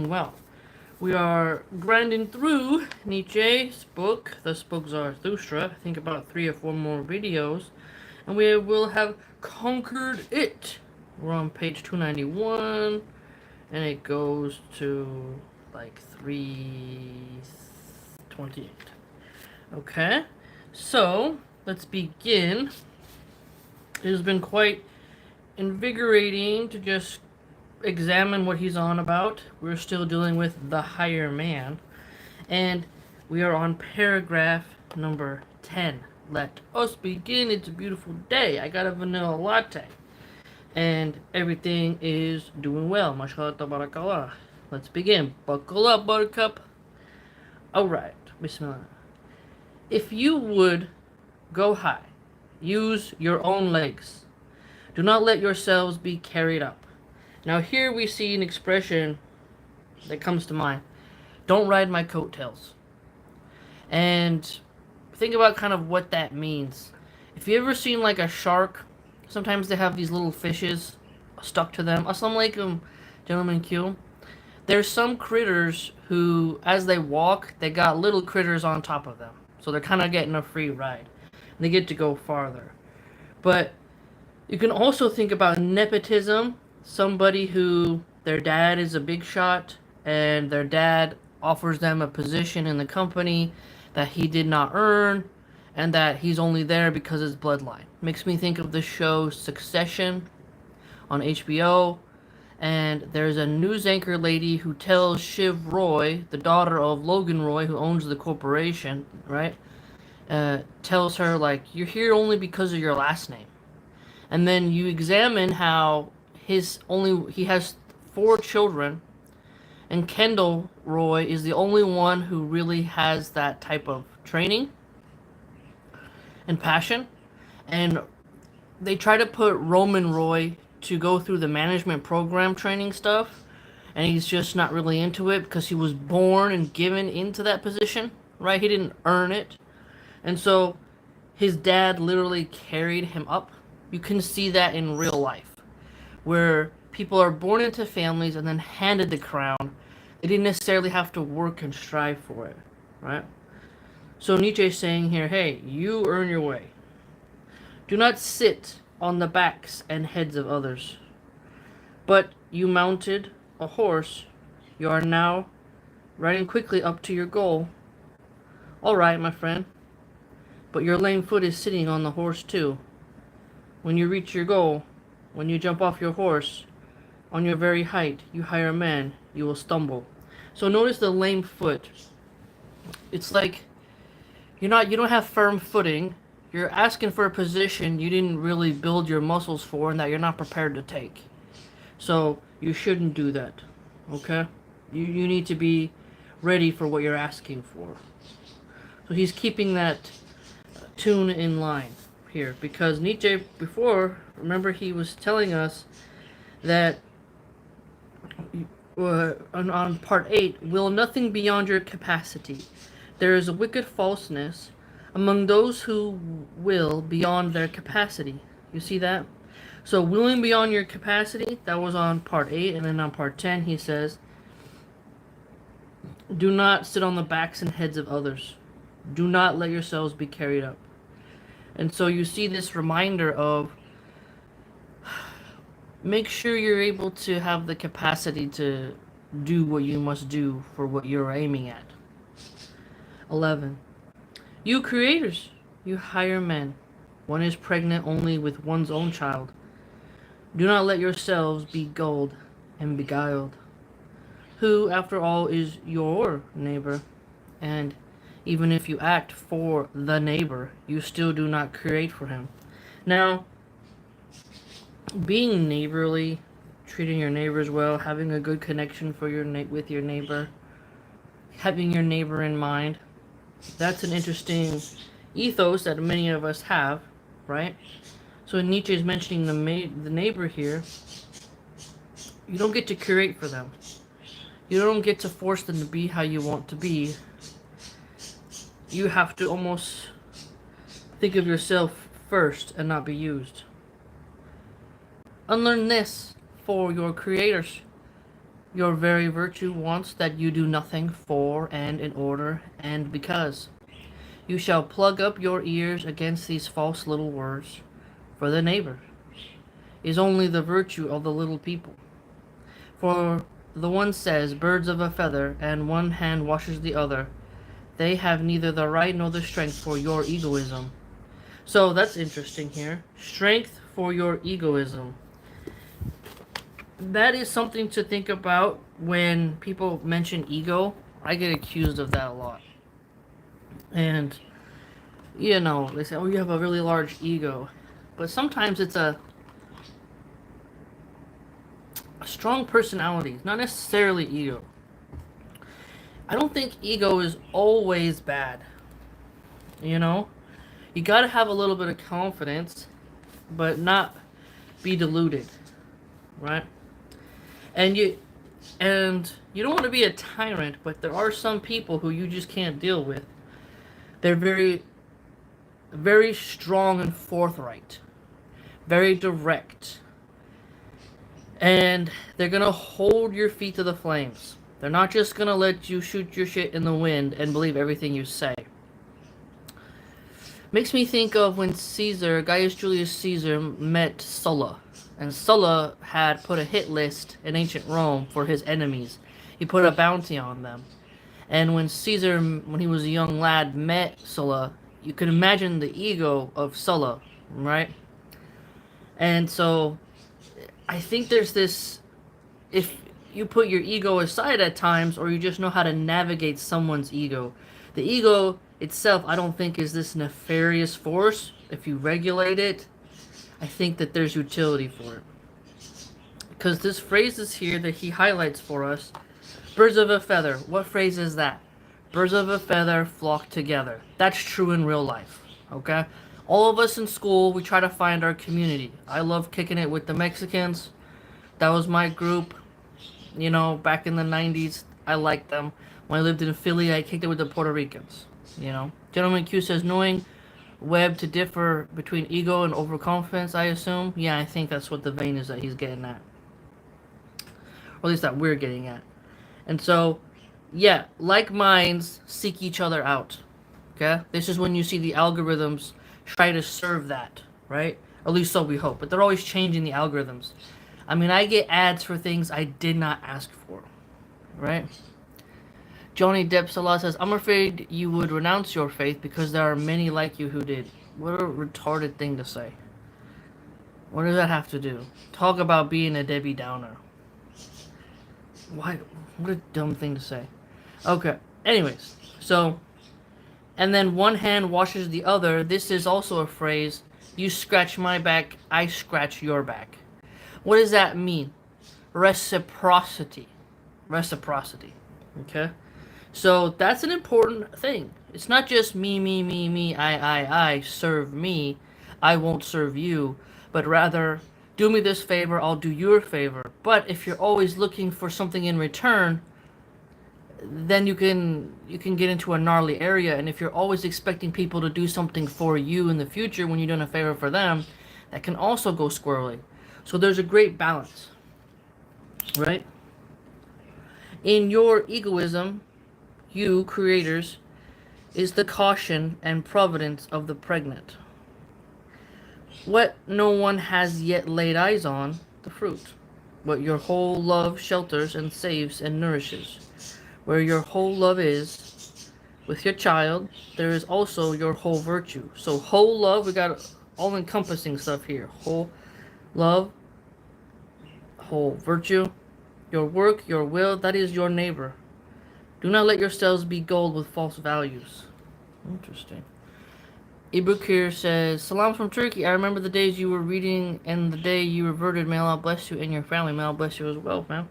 Well, we are grinding through Nietzsche's book, The Spoke Zarathustra. I think about 3 or 4 more videos, and we will have conquered it. We're on page 291, and it goes to like 328. Okay, so let's begin. It has been quite invigorating to just examine what he's on about. We're still dealing with the higher man, and we are on paragraph number 10. Let us begin. It's a beautiful day. I got a vanilla latte, and everything is doing well. Mashallah tabarakallah. Let's begin. Buckle up, buttercup. Alright, bismillah. If you would go high, use your own legs. Do not let yourselves be carried up. Now here we see an expression that comes to mind. Don't ride my coattails. And think about kind of what that means. If you ever seen like a shark, sometimes they have these little fishes stuck to them. Assalamu alaikum, gentlemen Q. There's some critters who, as they walk, they got little critters on top of them. So they're kind of getting a free ride. And they get to go farther. But you can also think about nepotism. Somebody who their dad is a big shot and their dad offers them a position in the company that he did not earn and that he's only there because of his bloodline. Makes me think of the show Succession on HBO. And there's a news anchor lady who tells Shiv Roy, the daughter of Logan Roy, who owns the corporation, right? Tells her, like, you're here only because of your last name. And then you examine how he has 4 children, and Kendall Roy is the only one who really has that type of training and passion. And they try to put Roman Roy to go through the management program training stuff, and he's just not really into it because he was born and given into that position, right? He didn't earn it. And so his dad literally carried him up. You can see that in real life, where people are born into families and then handed the crown. They didn't necessarily have to work and strive for it, right? So Nietzsche is saying here, hey, you earn your way. Do not sit on the backs and heads of others. But you mounted a horse. You are now riding quickly up to your goal. All right, my friend. But your lame foot is sitting on the horse too. When you reach your goal, when you jump off your horse, on your very height, you hire men, you will stumble. So notice the lame foot. It's like you don't have firm footing. You're asking for a position you didn't really build your muscles for and that you're not prepared to take. So you shouldn't do that. Okay? You need to be ready for what you're asking for. So he's keeping that tune in line here, because Nietzsche before, remember, he was telling us that on part 8, will nothing beyond your capacity. There is a wicked falseness among those who will beyond their capacity. You see that? So willing beyond your capacity, that was on part 8, and then on part 10 he says, do not sit on the backs and heads of others. Do not let yourselves be carried up. And so you see this reminder of make sure you're able to have the capacity to do what you must do for what you're aiming at. 11. You creators, you hire men. One is pregnant only with one's own child. Do not let yourselves be gulled and beguiled. Who, after all, is your neighbor? And even if you act for the neighbor, you still do not create for him. Now, being neighborly, treating your neighbors well, having a good connection for with your neighbor, having your neighbor in mind, that's an interesting ethos that many of us have, right? So Nietzsche is mentioning the neighbor here. You don't get to curate for them. You don't get to force them to be how you want to be. You have to almost think of yourself first and not be used. Unlearn this for your creators. Your very virtue wants that you do nothing for and in order and because. You shall plug up your ears against these false little words, for the neighbor is only the virtue of the little people. For the one says, birds of a feather, and one hand washes the other. They have neither the right nor the strength for your egoism. So that's interesting here. Strength for your egoism. That is something to think about when people mention ego. I get accused of that a lot. And, you know, they say, oh, you have a really large ego. But sometimes it's a strong personality, not necessarily ego. I don't think ego is always bad. You know? You gotta have a little bit of confidence, but not be deluded. Right? And you don't want to be a tyrant, but there are some people who you just can't deal with. They're very, very strong and forthright, very direct, and they're gonna hold your feet to the flames. They're not just gonna let you shoot your shit in the wind and believe everything you say. Makes me think of when Gaius Julius Caesar met Sulla. And Sulla had put a hit list in ancient Rome for his enemies. He put a bounty on them. And when Caesar, when he was a young lad, met Sulla, you can imagine the ego of Sulla, right? And so, I think there's this, if you put your ego aside at times, or you just know how to navigate someone's ego. The ego itself, I don't think, is this nefarious force. If you regulate it, I think that there's utility for it. Because this phrase is here that he highlights for us. Birds of a feather. What phrase is that? Birds of a feather flock together. That's true in real life. Okay? All of us in school, we try to find our community. I love kicking it with the Mexicans. That was my group. You know, back in the 90s, I liked them. When I lived in Philly, I kicked it with the Puerto Ricans. You know? Gentleman Q says, knowing Webb to differ between ego and overconfidence, I assume. Yeah, I think that's what the vein is that he's getting at. Or at least that we're getting at. And so, yeah, like minds seek each other out. Okay? This is when you see the algorithms try to serve that, right? At least so we hope. But they're always changing the algorithms. I mean, I get ads for things I did not ask for, right? Johnny Depp Salah says, I'm afraid you would renounce your faith because there are many like you who did. What a retarded thing to say. What does that have to do? Talk about being a Debbie Downer. Why? What a dumb thing to say. Okay, anyways. So, and then one hand washes the other. This is also a phrase. You scratch my back, I scratch your back. What does that mean? Reciprocity. Reciprocity. Okay? So that's an important thing. It's not just me, I, serve me, I won't serve you, but rather, do me this favor, I'll do your favor. But if you're always looking for something in return, then you can get into a gnarly area. And if you're always expecting people to do something for you in the future when you're doing a favor for them, that can also go squirrely. So there's a great balance, right? In your egoism, you, creators, is the caution and providence of the pregnant. What no one has yet laid eyes on, the fruit. What your whole love shelters and saves and nourishes. Where your whole love is, with your child, there is also your whole virtue. So whole love, we got all-encompassing stuff here. Whole love, whole virtue, your work, your will, that is your neighbor. Do not let yourselves be gold with false values. Interesting. Ibukir says, Salam from Turkey. I remember the days you were reading and the day you reverted. May Allah bless you and your family. May Allah bless you as well, man.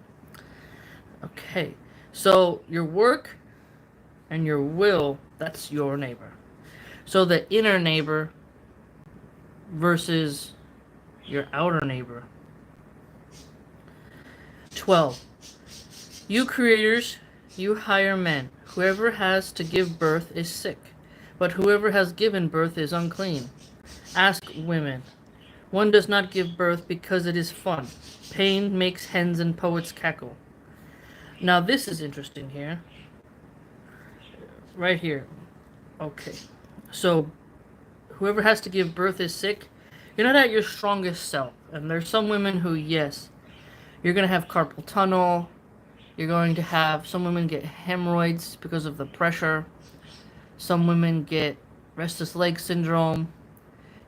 Okay. So, your work and your will, that's your neighbor. So, the inner neighbor versus your outer neighbor. 12. You creators, you hire men. Whoever has to give birth is sick, but whoever has given birth is unclean. Ask women. One does not give birth because it is fun. Pain makes hens and poets cackle. Now this is interesting here. Right here. Okay. So whoever has to give birth is sick. You're not at your strongest self. And there's some women who, yes, you're going to have carpal tunnel. You're going to have some women get hemorrhoids because of the pressure. Some women get restless leg syndrome.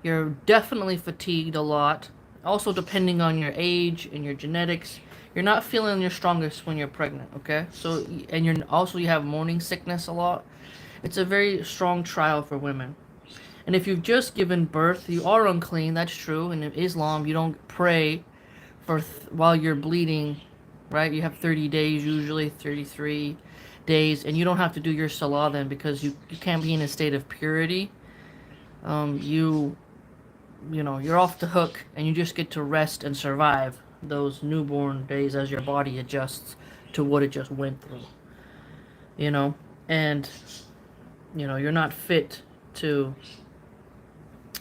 You're definitely fatigued a lot. Also, depending on your age and your genetics, you're not feeling your strongest when you're pregnant, okay? So, and you have morning sickness a lot. It's a very strong trial for women. And if you've just given birth, you are unclean, that's true. And in Islam, you don't pray while you're bleeding, right? You have 30 days, usually 33 days, and you don't have to do your salah then because you can't be in a state of purity. You're off the hook, and you just get to rest and survive those newborn days as your body adjusts to what it just went through. And you're not fit to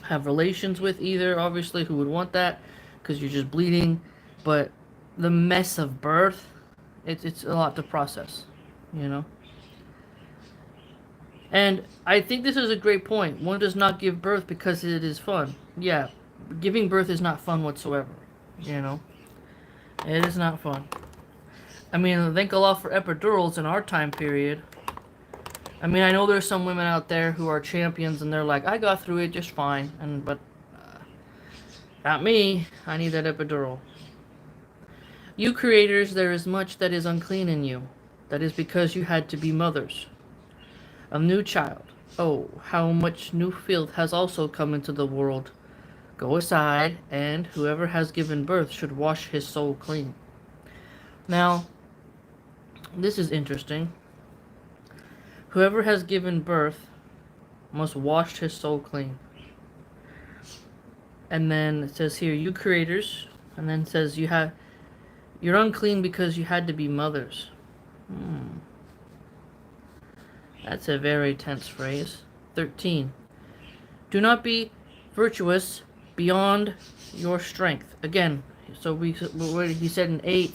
have relations with either. Obviously, who would want that? Because you're just bleeding. But the mess of birth, it's a lot to process, And I think this is a great point. One does not give birth because it is fun. Yeah, giving birth is not fun whatsoever, It is not fun. I mean, thank Allah for epidurals in our time period. I mean, I know there's some women out there who are champions and they're like, I got through it just fine. But not me. I need that epidural. You creators, there is much that is unclean in you. That is because you had to be mothers. A new child. Oh, how much new filth has also come into the world. Go aside, and whoever has given birth should wash his soul clean. Now, this is interesting. Whoever has given birth must wash his soul clean. And then it says here, you creators, and then it says you're unclean because you had to be mothers. That's a very tense phrase. 13. Do not be virtuous beyond your strength. Again, so he said in 8,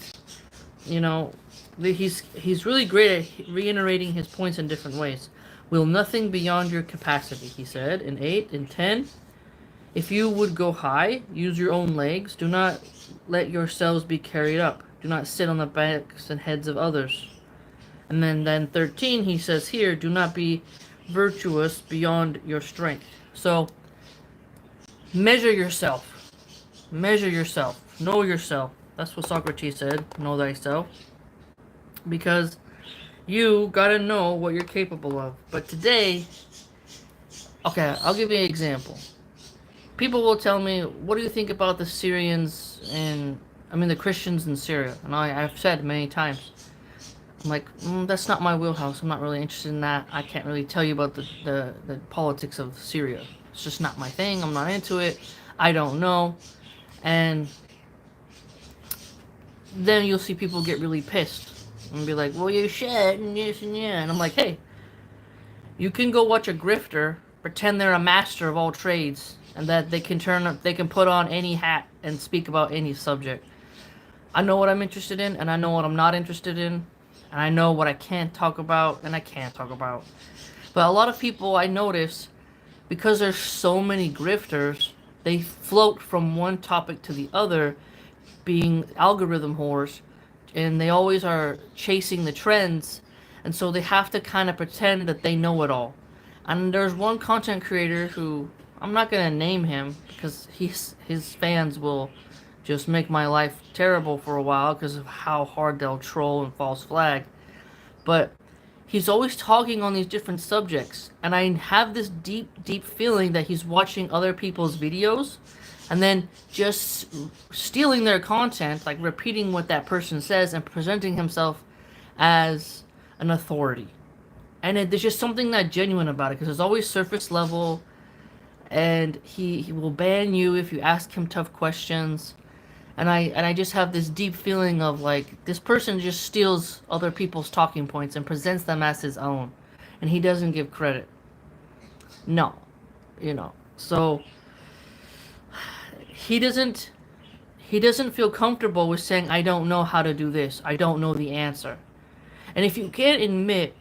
he's really great at reiterating his points in different ways. Will nothing beyond your capacity, he said in 8. In 10, if you would go high, use your own legs. Do not let yourselves be carried up. Do not sit on the backs and heads of others. And then 13, he says here, do not be virtuous beyond your strength. So, measure yourself. Measure yourself. Know yourself. That's what Socrates said. Know thyself. Because you gotta know what you're capable of. But today, okay, I'll give you an example. People will tell me, what do you think about the the Christians in Syria? And I've said many times, I'm like, that's not my wheelhouse. I'm not really interested in that. I can't really tell you about the politics of Syria. It's just not my thing. I'm not into it. I don't know. And then you'll see people get really pissed and be like, well, you should, and yes, and yeah. And I'm like, hey, you can go watch a grifter pretend they're a master of all trades and that they can put on any hat and speak about any subject. I know what I'm interested in, and I know what I'm not interested in. And I know what I can't talk about, and I can't talk about. But a lot of people, I notice, because there's so many grifters, they float from one topic to the other, being algorithm whores, and they always are chasing the trends, and so they have to kind of pretend that they know it all. And there's one content creator who, I'm not going to name him, because his fans will just make my life terrible for a while because of how hard they'll troll and false flag. But he's always talking on these different subjects, and I have this deep feeling that he's watching other people's videos and then just stealing their content, like repeating what that person says and presenting himself as an authority. And there's just something not genuine about it, because it's always surface level, and he will ban you if you ask him tough questions. And I just have this deep feeling of like, this person just steals other people's talking points and presents them as his own, and he doesn't give credit. No, so he doesn't feel comfortable with saying, I don't know how to do this, I don't know the answer. And if you can't admit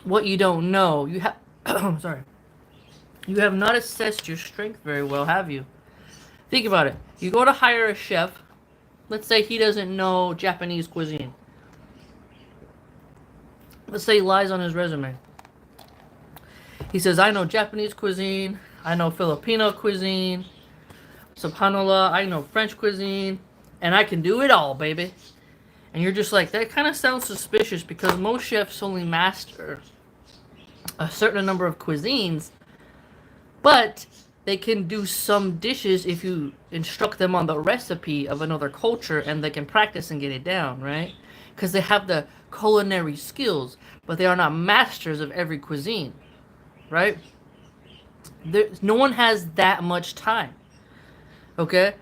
what you don't know, you have sorry, you have not assessed your strength very well, have you? Think about it. You go to hire a chef. Let's say he doesn't know Japanese cuisine. Let's say he lies on his resume. He says, I know Japanese cuisine, I know Filipino cuisine, subhanallah, I know French cuisine, and I can do it all, baby. And you're just like, that kind of sounds suspicious because most chefs only master a certain number of cuisines, but they can do some dishes if you instruct them on the recipe of another culture and they can practice and get it down, right? Because they have the culinary skills, but they are not masters of every cuisine, right? No one has that much time, okay?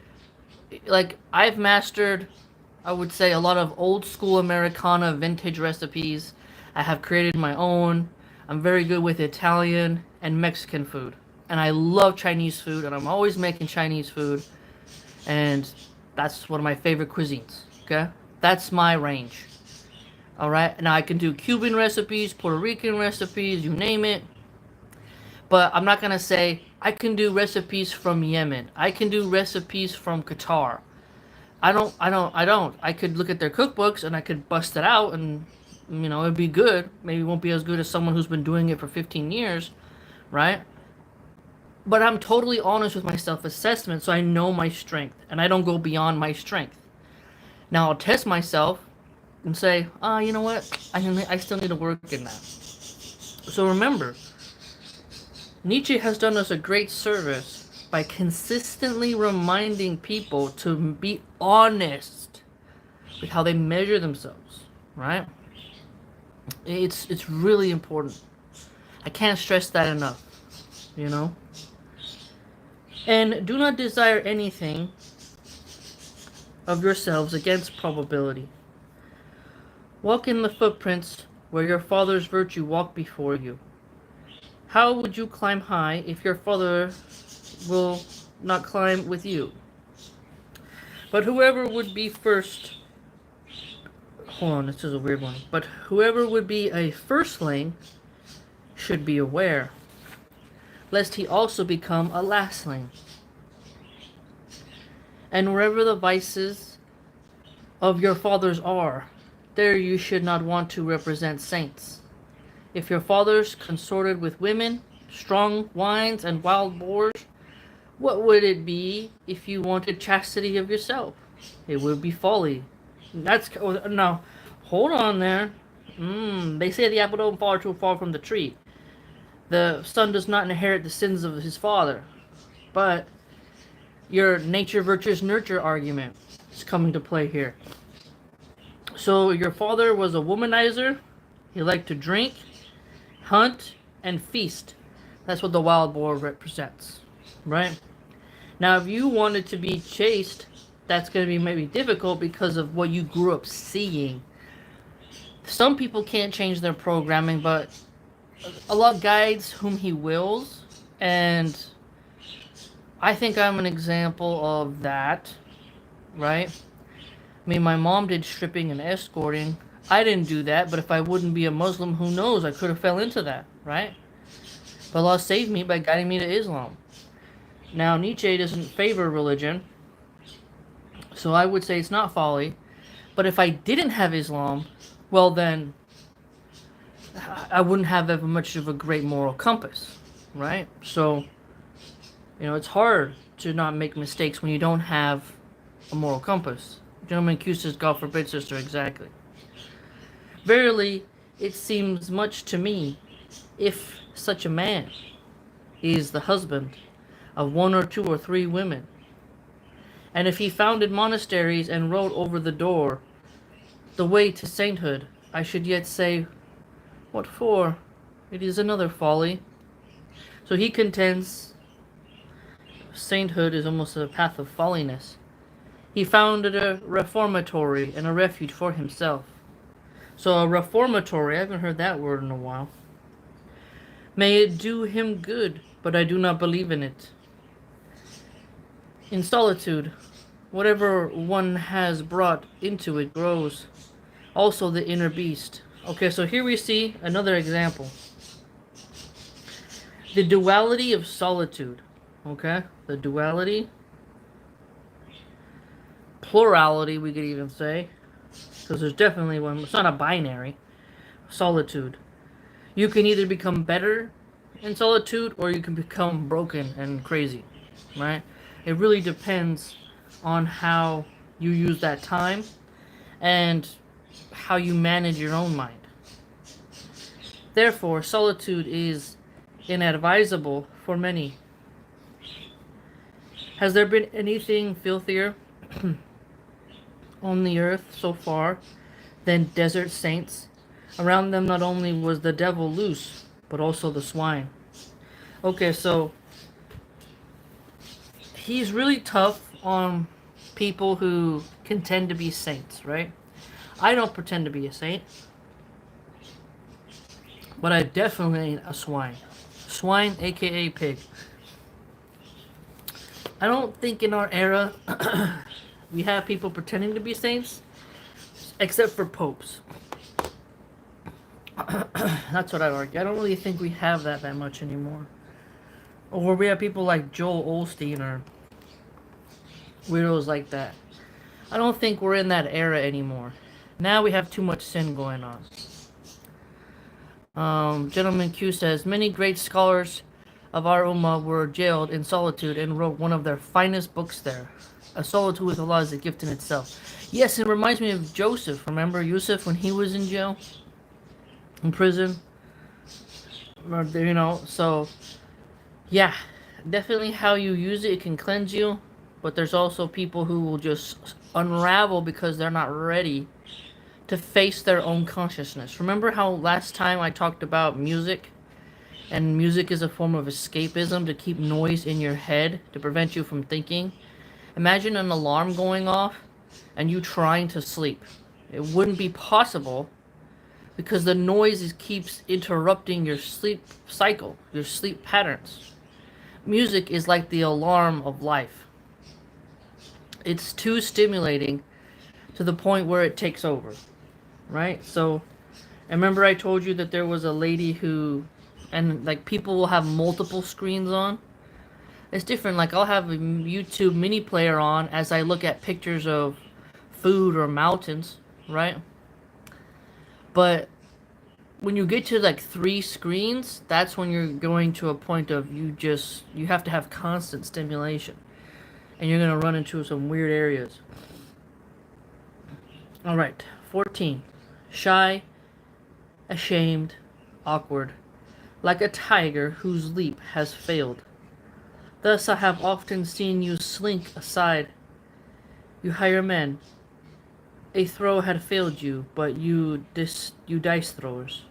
Like, I've mastered, I would say, a lot of old school Americana vintage recipes. I have created my own. I'm very good with Italian and Mexican food. And I love Chinese food, and I'm always making Chinese food. And that's one of my favorite cuisines, okay? That's my range. Alright? Now, I can do Cuban recipes, Puerto Rican recipes, you name it. But I'm not going to say, I can do recipes from Yemen. I can do recipes from Qatar. I don't. I could look at their cookbooks and I could bust it out and, it'd be good. Maybe it won't be as good as someone who's been doing it for 15 years, right? But I'm totally honest with my self-assessment, so I know my strength, and I don't go beyond my strength. Now, I'll test myself and say, you know what? I still need to work in that. So remember, Nietzsche has done us a great service by consistently reminding people to be honest with how they measure themselves, right? It's really important. I can't stress that enough, And do not desire anything of yourselves against probability. Walk in the footprints where your father's virtue walked before you. How would you climb high if your father will not climb with you? But whoever would be first... Hold on, this is a weird one. But whoever would be a firstling should be aware, lest he also become a lastling. And wherever the vices of your fathers are, there you should not want to represent saints. If your fathers consorted with women, strong wines, and wild boars, what would it be if you wanted chastity of yourself? It would be folly. Now, hold on there. They say the apple don't fall too far from the tree. The son does not inherit the sins of his father. But your nature versus nurture argument is coming to play here. So your father was a womanizer. He liked to drink, hunt, and feast. That's what the wild boar represents, right? Now, if you wanted to be chaste, that's going to be maybe difficult because of what you grew up seeing. Some people can't change their programming, but Allah guides whom He wills, and I think I'm an example of that, right? I mean, my mom did stripping and escorting. I didn't do that, but if I wouldn't be a Muslim, who knows? I could have fell into that, right? But Allah saved me by guiding me to Islam. Now, Nietzsche doesn't favor religion, so I would say it's not folly. But if I didn't have Islam, well then, I wouldn't have that much of a great moral compass, right? So, it's hard to not make mistakes when you don't have a moral compass. Gentleman Q says, God forbid, sister, exactly. Verily, it seems much to me, if such a man is the husband of 1 or 2 or 3 women, and if he founded monasteries and wrote over the door the way to sainthood, I should yet say, what for? It is another folly. So he contends sainthood is almost a path of folliness. He founded a reformatory and a refuge for himself. So a reformatory, I haven't heard that word in a while. May it do him good, but I do not believe in it. In solitude, whatever one has brought into it grows. Also the inner beast. Okay, so here we see another example. The duality of solitude. Okay? The duality. Plurality, we could even say. Because there's definitely one. It's not a binary. Solitude. You can either become better in solitude or you can become broken and crazy. Right? It really depends on how you use that time and how you manage your own mind. Therefore, solitude is inadvisable for many. Has there been anything filthier on the earth so far than desert saints? Around them not only was the devil loose, but also the swine. Okay, so he's really tough on people who contend to be saints, right? I don't pretend to be a saint, but I definitely ain't a swine. Swine, aka pig. I don't think in our era we have people pretending to be saints, except for popes. That's what I argue. I don't really think we have that much anymore. Or we have people like Joel Osteen or weirdos like that. I don't think we're in that era anymore. Now we have too much sin going on. Gentleman Q says, many great scholars of our Ummah were jailed in solitude and wrote one of their finest books there. A solitude with Allah is a gift in itself. Yes, it reminds me of Joseph. Remember Yusuf when he was in jail? In prison? You know, so yeah, definitely how you use it, it can cleanse you. But there's also people who will just unravel because they're not ready to face their own consciousness. Remember how last time I talked about music? And music is a form of escapism to keep noise in your head to prevent you from thinking. Imagine an alarm going off and you trying to sleep. It wouldn't be possible because the noise keeps interrupting your sleep cycle, your sleep patterns. Music is like the alarm of life. It's too stimulating to the point where it takes over, right? So, remember I told you that there was a lady who, and like people will have multiple screens on. It's different. Like I'll have a YouTube mini player on as I look at pictures of food or mountains, right? But when you get to like 3 screens, that's when you're going to a point of you have to have constant stimulation. And you're going to run into some weird areas. Alright, 14. Shy, ashamed, awkward, like a tiger whose leap has failed. Thus I have often seen you slink aside. You hire men. A throw had failed you, but you dice throwers.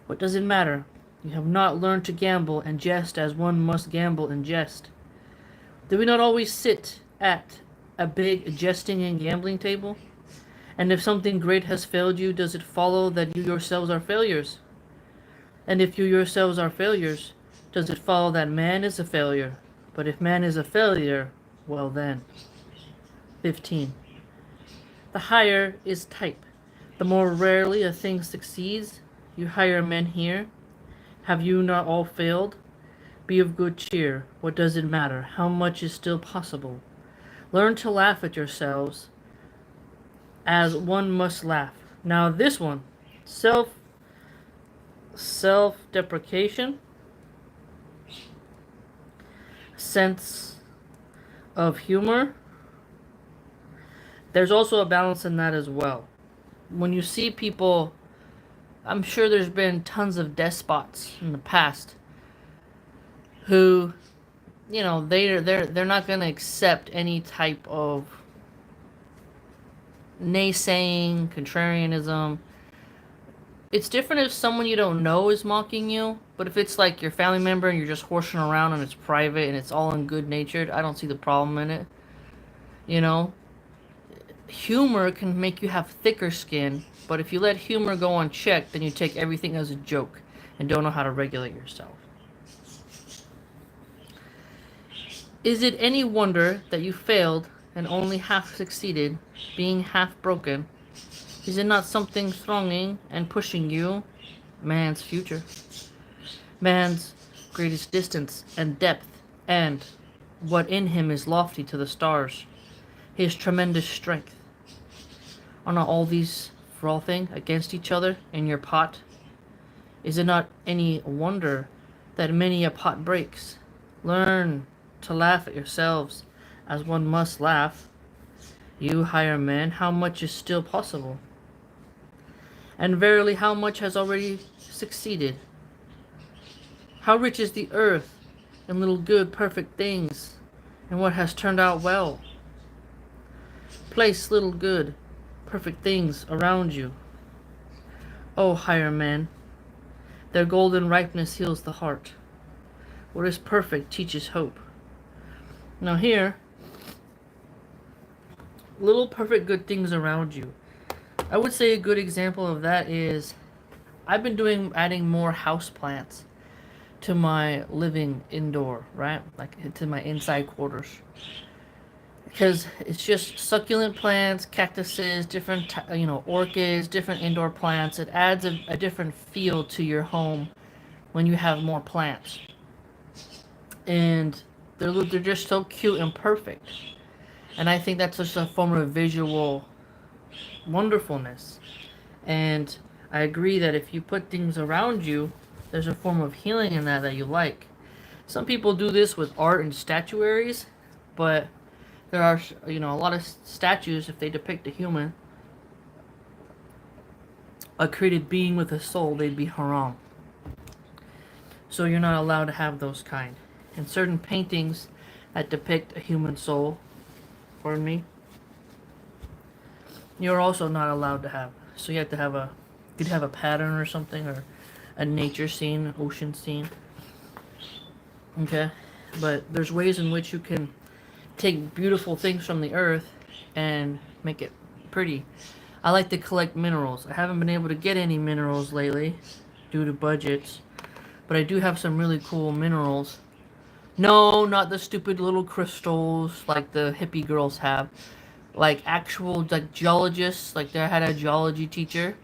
What does it matter? You have not learned to gamble and jest as one must gamble and jest. Do we not always sit at a big jesting and gambling table? And if something great has failed you, does it follow that you yourselves are failures? And if you yourselves are failures, does it follow that man is a failure? But if man is a failure, well then. 15. The higher is type. The more rarely a thing succeeds, you hire men here. Have you not all failed? Be of good cheer. What does it matter? How much is still possible? Learn to laugh at yourselves as one must laugh. Now this one, self-deprecation, sense of humor. There's also a balance in that as well. When you see people, I'm sure there's been tons of despots in the past who, you know, they're not going to accept any type of naysaying, contrarianism. It's different if someone you don't know is mocking you, but if it's like your family member and you're just horsing around and it's private and it's all in good natured, I don't see the problem in it. You know, humor can make you have thicker skin, but if you let humor go unchecked, then you take everything as a joke and don't know how to regulate yourself. Is it any wonder that you failed and only half succeeded, being half broken? Is it not something thronging and pushing you? Man's future. Man's greatest distance and depth, and what in him is lofty to the stars. His tremendous strength. Are not all these frothing against each other in your pot? Is it not any wonder that many a pot breaks? Learn to laugh at yourselves, as one must laugh. You higher men, how much is still possible? And verily, how much has already succeeded? How rich is the earth in little good, perfect things, and what has turned out well? Place little good, perfect things around you. O higher men, their golden ripeness heals the heart. What is perfect teaches hope. Now here, little perfect good things around you. I would say a good example of that is I've been adding more house plants to my living indoor, right? Like to my inside quarters. Because it's just succulent plants, cactuses, different, orchids, different indoor plants. It adds a different feel to your home when you have more plants. And they're just so cute and perfect. And I think that's just a form of visual wonderfulness. And I agree that if you put things around you, there's a form of healing in that you like. Some people do this with art and statuaries, but there are, a lot of statues, if they depict a human, a created being with a soul, they'd be haram. So you're not allowed to have those kind. And certain paintings that depict a human soul, pardon me, you're also not allowed to have. So you have to have you could have a pattern or something, or a nature scene, ocean scene. Okay? But there's ways in which you can take beautiful things from the earth and make it pretty. I like to collect minerals. I haven't been able to get any minerals lately due to budgets, but I do have some really cool minerals. No, not the stupid little crystals like the hippie girls have. Like actual geologists. Like I had a geology teacher.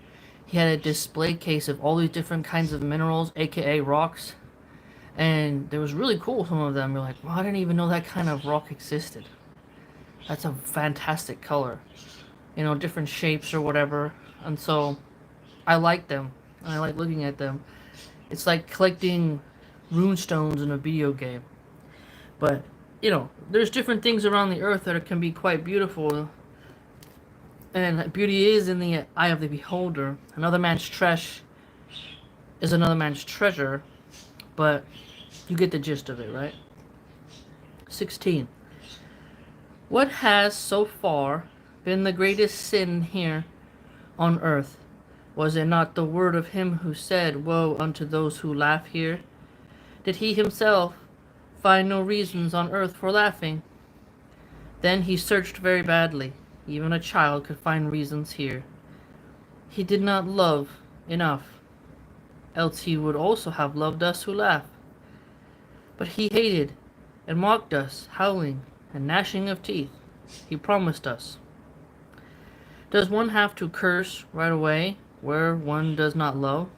He had a display case of all these different kinds of minerals, aka rocks. And it was really cool, some of them. You're like, well, I didn't even know that kind of rock existed. That's a fantastic color. Different shapes or whatever. And so, I like them. And I like looking at them. It's like collecting rune stones in a video game. But, there's different things around the earth that can be quite beautiful. And beauty is in the eye of the beholder. Another man's trash is another man's treasure. But you get the gist of it, right? 16. What has so far been the greatest sin here on earth? Was it not the word of him who said, woe unto those who laugh here? Did he himself find no reasons on earth for laughing? Then he searched very badly. Even a child could find reasons here. He did not love enough, else he would also have loved us who laugh. But he hated and mocked us, howling and gnashing of teeth. He promised us. Does one have to curse right away where one does not love?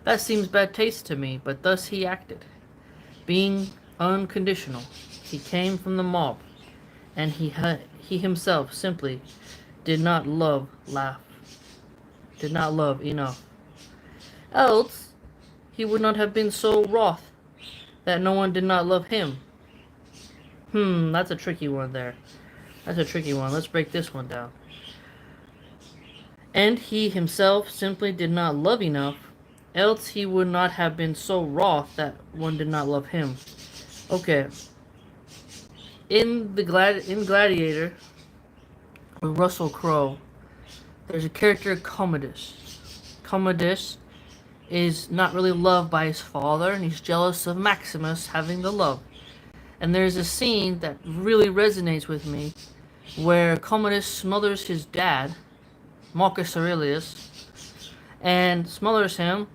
That seems bad taste to me, but thus he acted. Being unconditional, he came from the mob, and he himself simply did not love enough. Else he would not have been so wroth that no one did not love him. That's a tricky one there. That's a tricky one. Let's break this one down. And he himself simply did not love enough, else he would not have been so wroth that one did not love him. Okay. In Gladiator, with Russell Crowe, there's a character Commodus. Commodus is not really loved by his father, and he's jealous of Maximus having the love. And there's a scene that really resonates with me, where Commodus smothers his dad, Marcus Aurelius, and smothers him,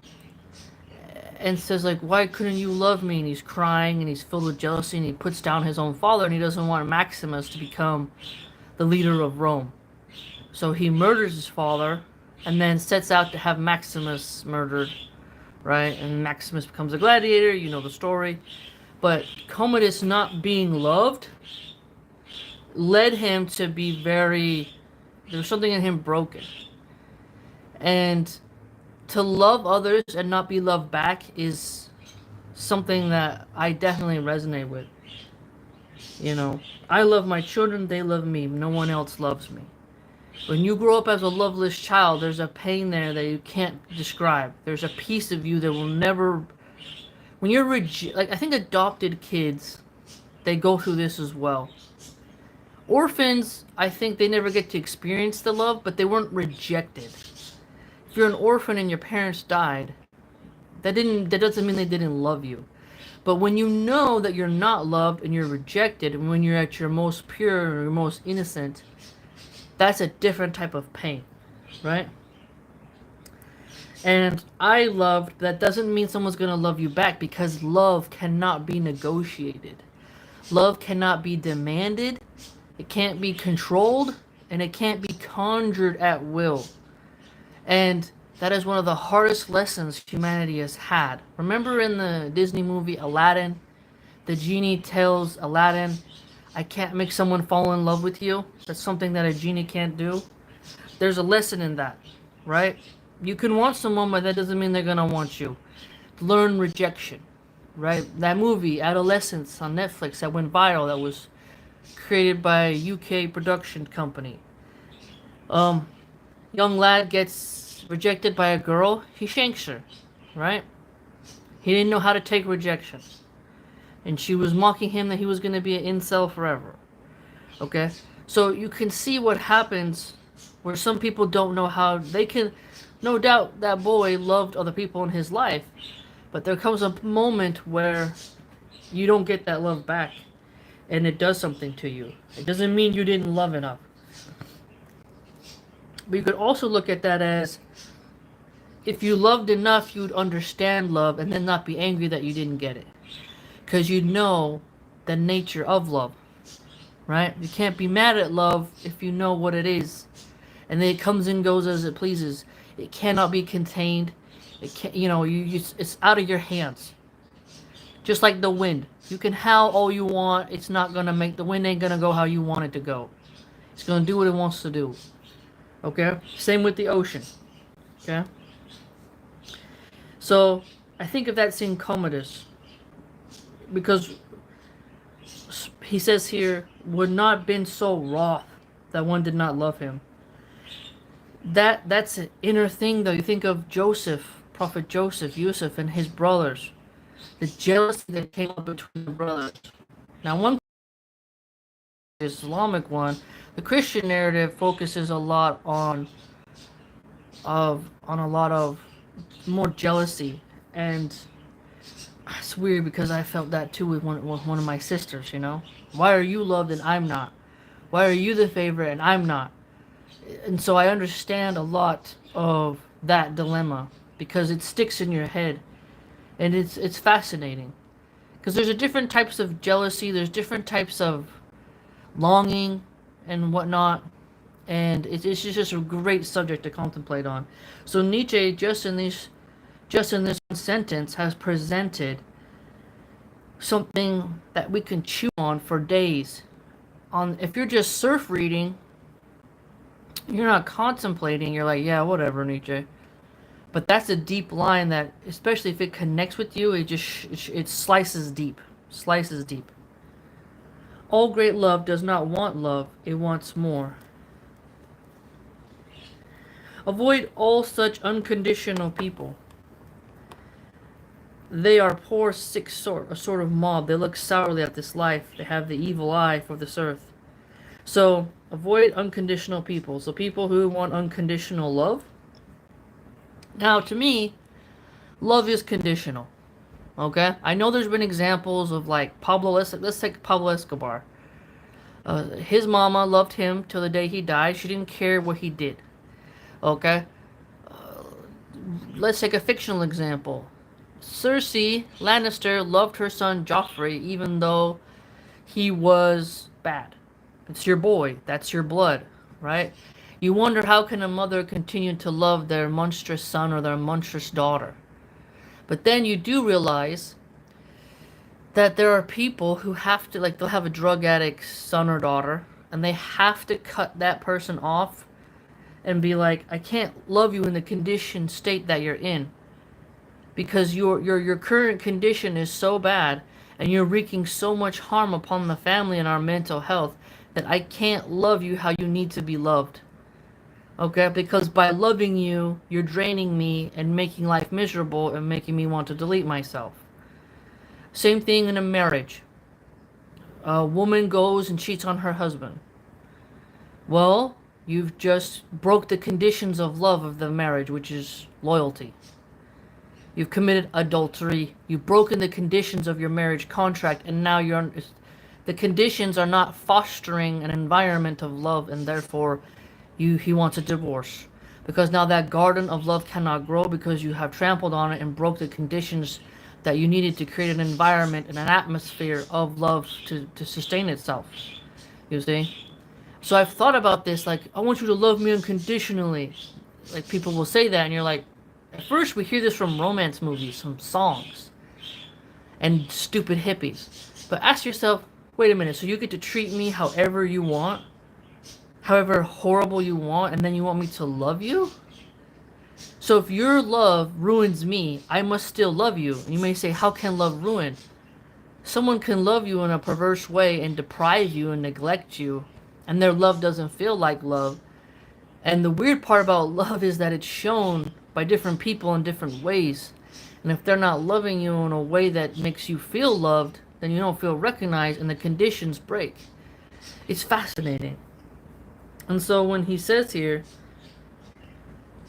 and says, like, why couldn't you love me? And he's crying, and he's filled with jealousy, and he puts down his own father, and he doesn't want Maximus to become the leader of Rome. So he murders his father and then sets out to have Maximus murdered, right? And Maximus becomes a gladiator, you know the story. But Commodus not being loved led him to be there was something in him broken. And to love others and not be loved back is something that I definitely resonate with. You know, I love my children, they love me, no one else loves me. When you grow up as a loveless child, there's a pain there that you can't describe. There's a piece of you that will never... When you're like, I think adopted kids, they go through this as well. Orphans, I think they never get to experience the love, but they weren't rejected. If you're an orphan and your parents died, that doesn't mean they didn't love you. But when you know that you're not loved and you're rejected, and when you're at your most pure or your most innocent, that's a different type of pain, right? And I loved, that doesn't mean someone's going to love you back, because love cannot be negotiated. Love cannot be demanded, it can't be controlled, and it can't be conjured at will. And that is one of the hardest lessons humanity has had. Remember in the Disney movie Aladdin, the genie tells Aladdin, I can't make someone fall in love with you. That's something that a genie can't do. There's a lesson in that, right? You can want someone, but that doesn't mean they're going to want you. Learn rejection, right? That movie, Adolescence, on Netflix, that went viral, that was created by a UK production company. Young lad gets rejected by a girl, he shanks her, right? He didn't know how to take rejection. And she was mocking him that he was going to be an incel forever. Okay? So you can see what happens where some people don't know how they can... No doubt that boy loved other people in his life, but there comes a moment where you don't get that love back, and it does something to you. It doesn't mean you didn't love enough. But you could also look at that as, if you loved enough, you'd understand love and then not be angry that you didn't get it. Because you know the nature of love, right? You can't be mad at love if you know what it is. And then it comes and goes as it pleases. It cannot be contained. It can't, it's out of your hands. Just like the wind. You can howl all you want. It's not going to the wind ain't going to go how you want it to go. It's going to do what it wants to do. Okay? Same with the ocean. Okay? So, I think of that scene Commodus. Because he says here, would not been so wroth that one did not love him. That's an inner thing, though. You think of Joseph, Prophet Joseph, Yusuf, and his brothers. The jealousy that came up between the brothers. Now, one Islamic one, the Christian narrative focuses a lot on a lot of more jealousy, and it's weird because I felt that too with one of my sisters. Why are you loved and I'm not? Why are you the favorite and I'm not? And so I understand a lot of that dilemma because it sticks in your head, and it's fascinating because there's different types of jealousy, there's different types of longing and whatnot, and it's just a great subject to contemplate on. So Nietzsche, just in this one sentence, has presented something that we can chew on for days. If you're just surf reading, you're not contemplating, you're like, yeah, whatever, Nietzsche. But that's a deep line that, especially if it connects with you, it slices deep. Slices deep. All great love does not want love, it wants more. Avoid all such unconditional people. They are poor, sick sort, a sort of mob. They look sourly at this life. They have the evil eye for this earth. So, avoid unconditional people. So people who want unconditional love. Now, to me, love is conditional. Okay? I know there's been examples of like Pablo, let's take Pablo Escobar. His mama loved him till the day he died. She didn't care what he did. Okay? Let's take a fictional example. Cersei Lannister loved her son Joffrey even though he was bad. It's your boy. That's your blood, right? You wonder how can a mother continue to love their monstrous son or their monstrous daughter. But then you do realize that there are people who have to, like, they'll have a drug addict son or daughter, and they have to cut that person off and be like, I can't love you in the conditioned state that you're in, because your current condition is so bad, and you're wreaking so much harm upon the family and our mental health, that I can't love you how you need to be loved. Okay? Because by loving you, you're draining me and making life miserable and making me want to delete myself. Same thing in a marriage. A woman goes and cheats on her husband. Well, you've just broke the conditions of love of the marriage, which is loyalty. You've committed adultery. You've broken the conditions of your marriage contract, and now the conditions are not fostering an environment of love, and therefore he wants a divorce. Because now that garden of love cannot grow because you have trampled on it and broke the conditions that you needed to create an environment and an atmosphere of love to sustain itself. You see? So I've thought about this, like, I want you to love me unconditionally. Like, people will say that, and you're like, at first we hear this from romance movies, some songs, and stupid hippies. But ask yourself, wait a minute, so you get to treat me however you want? However horrible you want, and then you want me to love you? So if your love ruins me, I must still love you. And you may say, how can love ruin? Someone can love you in a perverse way and deprive you and neglect you, and their love doesn't feel like love. And the weird part about love is that it's shown by different people in different ways. And if they're not loving you in a way that makes you feel loved, then you don't feel recognized, and the conditions break. It's fascinating. And so when he says here,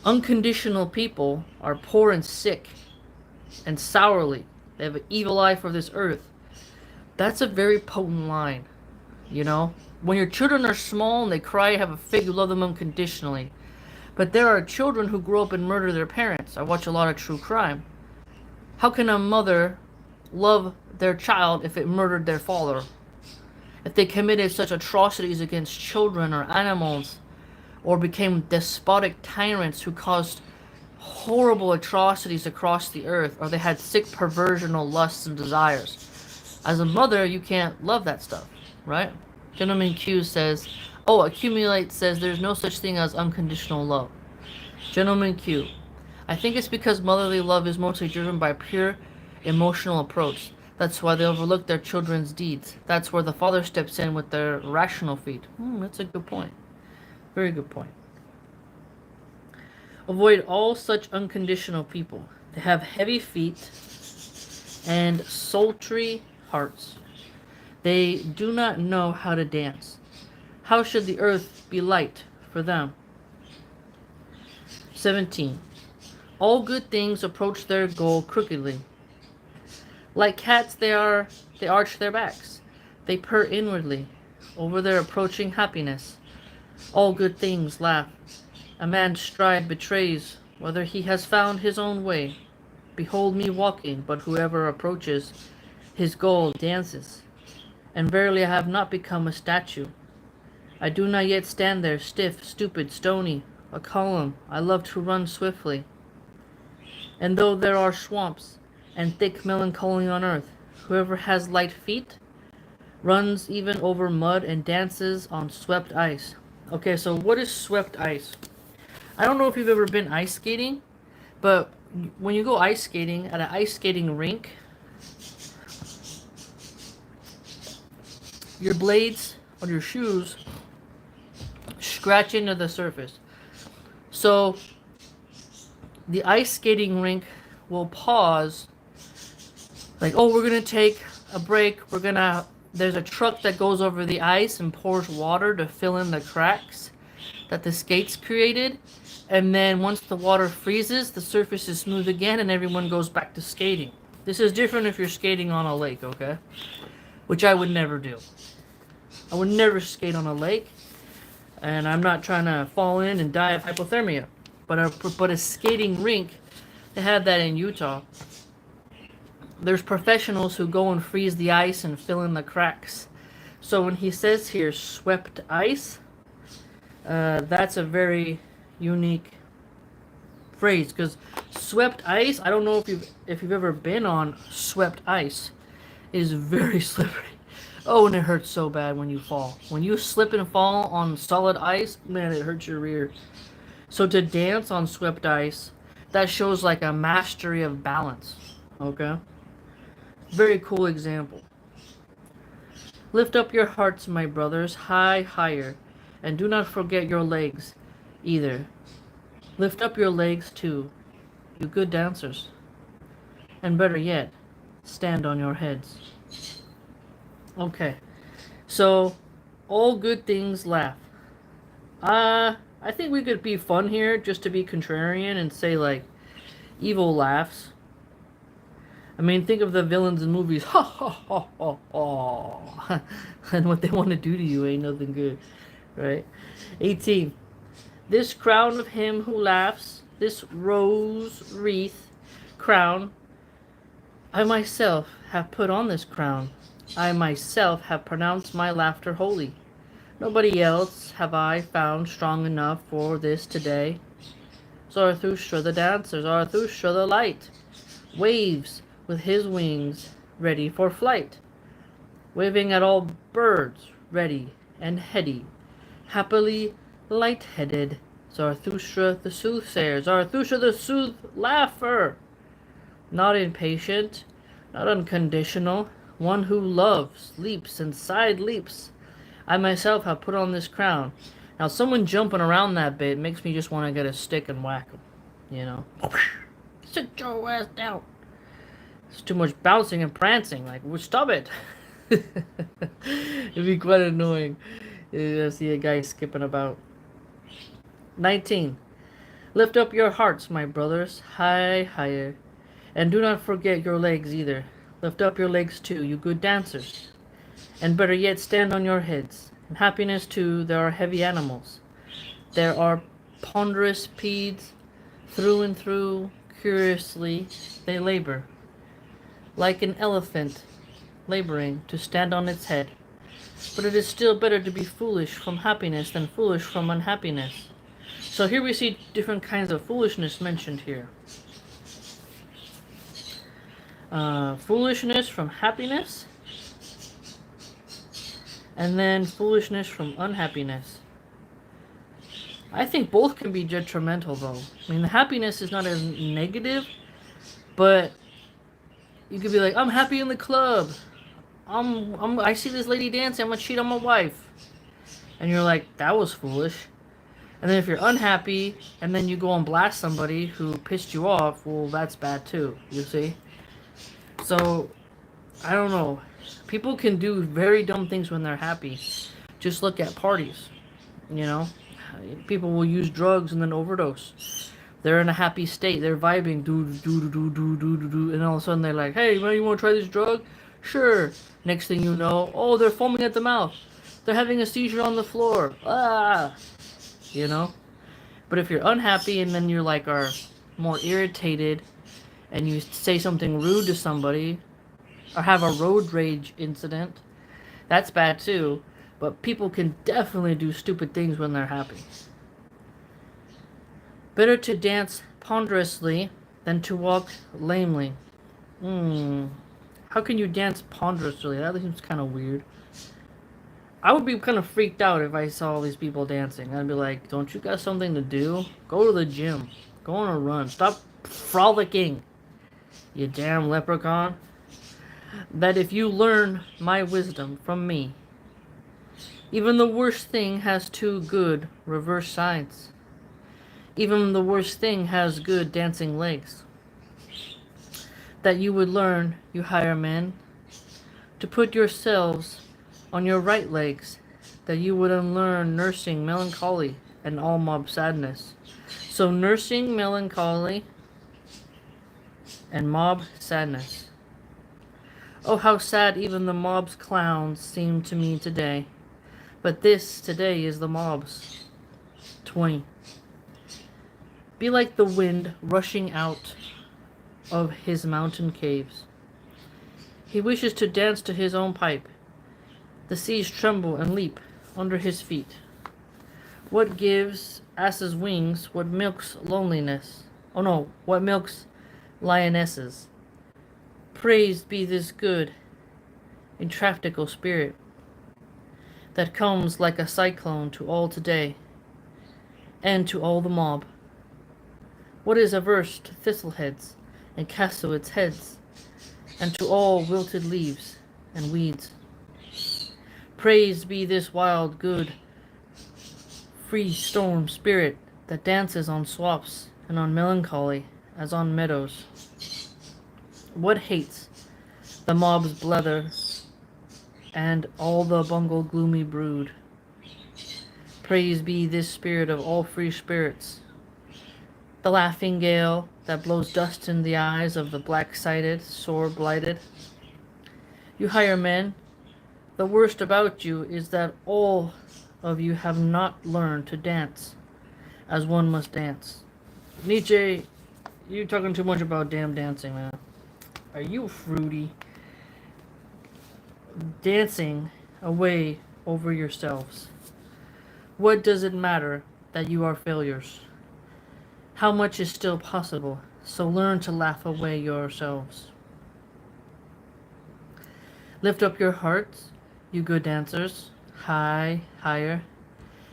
unconditional people are poor and sick and sourly. They have an evil eye for this earth. That's a very potent line, you know? When your children are small and they cry, have a fit, you love them unconditionally. But there are children who grow up and murder their parents. I watch a lot of true crime. How can a mother love their child if it murdered their father? If they committed such atrocities against children or animals, or became despotic tyrants who caused horrible atrocities across the earth, or they had sick perversional lusts and desires. As a mother, you can't love that stuff, right? Gentleman Q says, oh, Accumulate says there's no such thing as unconditional love. Gentleman Q, I think it's because motherly love is mostly driven by pure emotional approach. That's why they overlook their children's deeds. That's where the father steps in with their rational feet. That's a good point. Very good point. Avoid all such unconditional people. They have heavy feet and sultry hearts. They do not know how to dance. How should the earth be light for them? 17. All good things approach their goal crookedly. Like cats, they arch their backs. They purr inwardly over their approaching happiness. All good things laugh. A man's stride betrays whether he has found his own way. Behold me walking, but whoever approaches his goal dances. And verily I have not become a statue. I do not yet stand there, stiff, stupid, stony, a column. I love to run swiftly. And though there are swamps and thick melancholy on earth, whoever has light feet runs even over mud and dances on swept ice. Okay, so what is swept ice? I don't know if you've ever been ice skating, but when you go ice skating at an ice skating rink, your blades on your shoes scratch into the surface. So the ice skating rink will pause, like, oh, we're gonna take a break. There's a truck that goes over the ice and pours water to fill in the cracks that the skates created. And then once the water freezes, the surface is smooth again and everyone goes back to skating. This is different if you're skating on a lake, okay? Which I would never do. I would never skate on a lake. And I'm not trying to fall in and die of hypothermia. But a skating rink, they have that in Utah. There's professionals who go and freeze the ice and fill in the cracks. So when he says here, swept ice, That's a very unique phrase, because swept ice, I don't know if you've ever been on swept ice. It is very slippery. Oh, and it hurts so bad when you fall. When you slip and fall on solid ice, man, it hurts your rear. So to dance on swept ice, that shows like a mastery of balance. Okay? Very cool example. Lift up your hearts, my brothers, higher, and do not forget your legs either. Lift up your legs too, you good dancers. And better yet, stand on your heads. Okay, so all good things laugh. I think we could be fun here just to be contrarian and say like evil laughs. I mean, think of the villains in movies. Ha ha ha ha ha. And what they want to do to you ain't nothing good, right? 18. This crown of him who laughs, this rose wreath crown, I myself have put on this crown. I myself have pronounced my laughter holy. Nobody else have I found strong enough for this today. Zarathustra the dancer, Zarathustra the light, waves with his wings ready for flight, waving at all birds ready and heady, happily light-headed. Zarathustra the soothsayer, Zarathustra the sooth laugher, not impatient, not unconditional, one who loves, leaps, and side leaps. I myself have put on this crown. Now, someone jumping around that bit makes me just want to get a stick and whack him. You know? Sit your ass down. It's too much bouncing and prancing. Like, well, stop it. It'd be quite annoying to see a guy skipping about. 19. Lift up your hearts, my brothers, higher. And do not forget your legs either. Lift up your legs too, you good dancers. And better yet, stand on your heads. In happiness too, there are heavy animals. There are ponderous peeds, through and through, curiously, they labor. Like an elephant, laboring to stand on its head. But it is still better to be foolish from happiness than foolish from unhappiness. So here we see different kinds of foolishness mentioned here. Foolishness from happiness, and then foolishness from unhappiness. I think both can be detrimental, though. I mean, the happiness is not as negative, but you could be like, I'm happy in the club. I see this lady dancing, I'm gonna cheat on my wife. And you're like, that was foolish. And then if you're unhappy, and then you go and blast somebody who pissed you off, well, that's bad too, you see? So, I don't know. People can do very dumb things when they're happy. Just look at parties, you know? People will use drugs and then overdose. They're in a happy state. They're vibing, and all of a sudden they're like, hey, man, you want to try this drug? Sure. Next thing you know, oh, they're foaming at the mouth. They're having a seizure on the floor. Ah! You know? But if you're unhappy and then you're like are more irritated and you say something rude to somebody or have a road rage incident, that's bad too. But people can definitely do stupid things when they're happy. Better to dance ponderously than to walk lamely. How can you dance ponderously? That seems kind of weird. I would be kind of freaked out if I saw all these people dancing. I'd be like, don't you got something to do? Go to the gym. Go on a run. Stop frolicking, you damn leprechaun. That if you learn my wisdom from me, even the worst thing has two good reverse sides. Even the worst thing has good dancing legs. That you would learn, you higher men, to put yourselves on your right legs, that you would unlearn nursing melancholy and all mob sadness. So nursing melancholy and mob sadness. Oh, how sad even the mob's clowns seem to me today. But this today is the mob's. 20. Be like the wind rushing out of his mountain caves. He wishes to dance to his own pipe. The seas tremble and leap under his feet. What gives asses wings? What milks loneliness? Oh no, what milks lionesses? Praised be this good, intractable spirit that comes like a cyclone to all today and to all the mob. What is averse to thistleheads and castleets' heads, and to all wilted leaves and weeds? Praised be this wild, good, free storm spirit that dances on swamps and on melancholy as on meadows. What hates the mob's blether and all the bungle gloomy brood? Praise be this spirit of all free spirits, the laughing gale that blows dust in the eyes of the black-sighted, sore-blighted. You higher men, the worst about you is that all of you have not learned to dance as one must dance. Nietzsche, you talking too much about damn dancing, man. Are you fruity? Dancing away over yourselves. What does it matter that you are failures? How much is still possible? So learn to laugh away yourselves. Lift up your hearts, you good dancers, high, higher,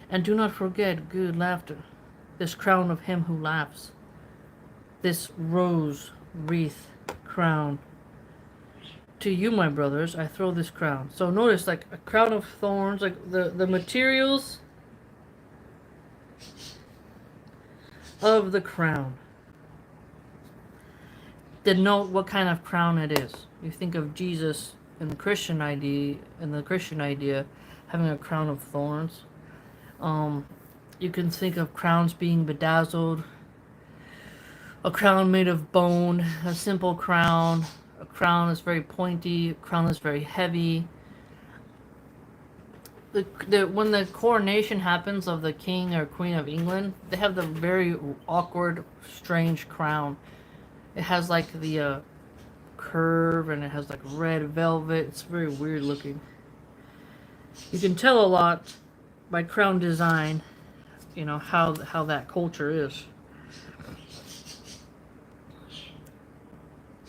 and do not forget good laughter, this crown of him who laughs, this rose wreath crown. To you, my brothers, I throw this crown. So notice, like, a crown of thorns, like the materials of the crown denote what kind of crown it is. You think of Jesus in the Christian idea, having a crown of thorns. You can think of crowns being bedazzled, a crown made of bone, a simple crown, a crown that's very pointy, a crown that's very heavy. When the coronation happens of the king or queen of England, they have the very awkward, strange crown. It has like the curve, and it has like red velvet. It's very weird looking. You can tell a lot by crown design, you know, how that culture is.